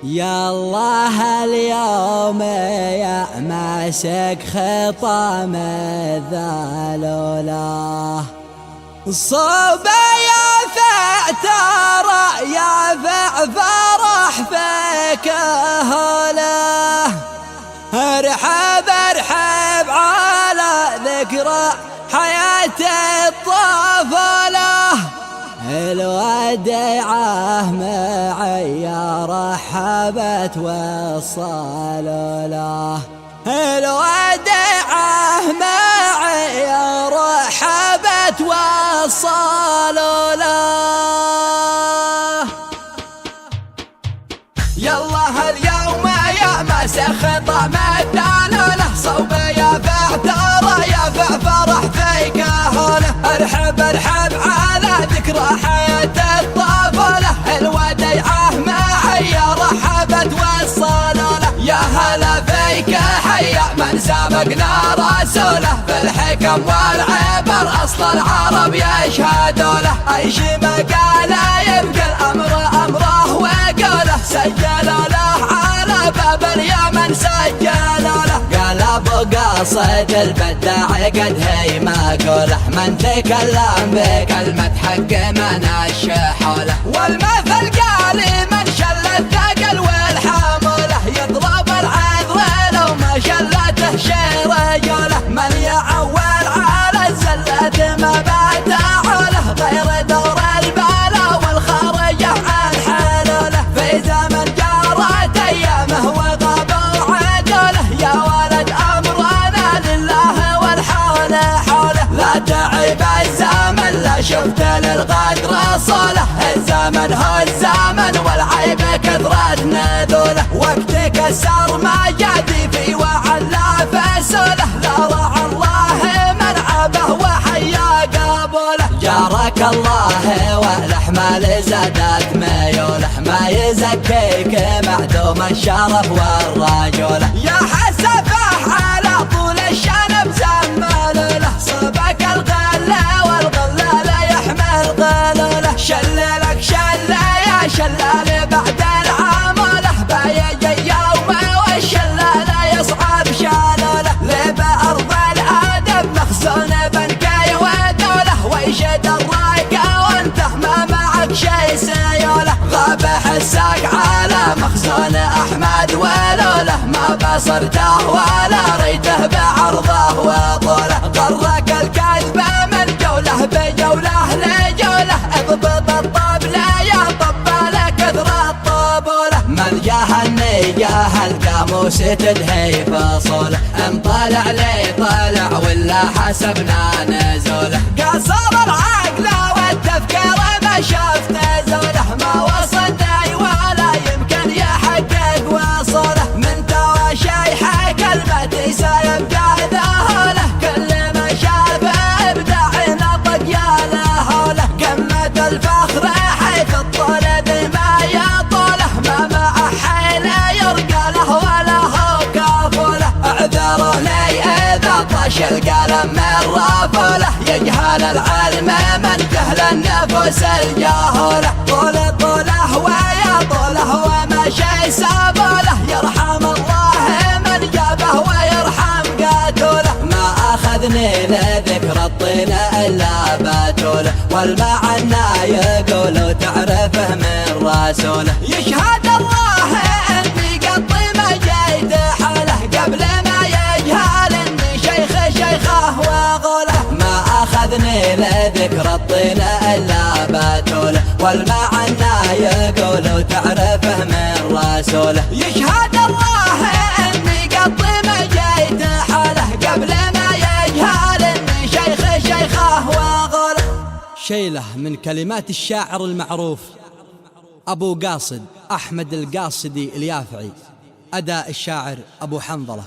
يا الله اليوم يا ماسك خطام الذلوله صوب يافع ترى يافع فرح فيك هله ارحب ارحب على ذكرى حياة الطفولة الوديعة معي رحبت وصلوا له الوديعة معي رحبت وصلوا له يالله اليوم يا مسخ خطام الدلوله صوب يافع ترى يافع فرح فيك هله ارحب ارحب على ذكرى حياة الطفولة الوديعة معي رحبت وصلوا له يا هلا فيك حيا من سبقنا رسوله بالحكم والعبر اصل العرب يشهدوا له ايش مقاله يبقى الامر امره وقوله سجلوا له على باب اليمن سجلوا له قال ابو قاصد البداع قد هي مقوله من تكلم بكلمة حق من الشحوله والمثل قال من شل الثقل والحموله يضرب العذر لو ما شلته شي رجوله من يعول على الزلة ما بتعوله غير دور البلا والخارجة عن حلوله في زمن جارت ايامه وغابوا عدوله يا ولد امرنا لله والحول حوله لا تعب الزمن لا شفت للغد رسوله الزمن هو الزمن والعيب كثرت نذوله وقت كسر ما جدي في وعلى فسوله لا رعى الله من عبه وحيا قبوله جارك الله والاحمال زادت ميوله ما يزكيك معدوم الشرف والرجوله يا حسفه على طول الشنب زمل له صبك الغله والغله لا يحمل غلوله شللك شله يا شلال بعد العمله بيجي يوم والشلاله يصعب شالوله لبى ارض الادب مخزون بنكي ودوله ويشد الرايقه وانته ما معك شي سيوله غاب حساك على مخزون احمد ولوله ما بصرته ولا ريته بعرضه وطوله غرك الكذبه من جوله بجوله لجوله اضبط الطبله يا طباله كثر الطبوله من جاهلني جاهل قاموس تدهي فصوله ان طلع لي طلع ولا حسبنا نزوله قصر العقل والتفكير ما شفت زوله ما وصلني ولا يمكن يحقق وصوله من توا شيحه كلمتي سيبقى ذهوله كل ما شافه ابداع نطق يا لهوله قمة الفخر حيث الطلب ما يطوله ما مع حيله يرقى له ولا هو كافوله اعذروني اذا طش القلم من رافوله يجهل العلم من جهل النفوس الجاهوله طوله ويا طوله وما شي سابوله يرحم الله من جابه ويرحم قاتوله ما اخذني لذكر الطينه الا باتوله والمعنى يقولوا تعرفه من رسوله يشهد الله اني قط ما جيت حاله قبل ما يجهل اني شيخه وغوله ما اخذني لذكر الطينه الا باتوله والمعنى يقولوا تعرفه من رسوله يشهد الله اني قط ما جيت حاله قبل ما يجهل اني شيخه وغوله شيله من كلمات الشاعر المعروف أبو قاصد أحمد القاصدي اليافعي. أداء الشاعر أبو حنظلة.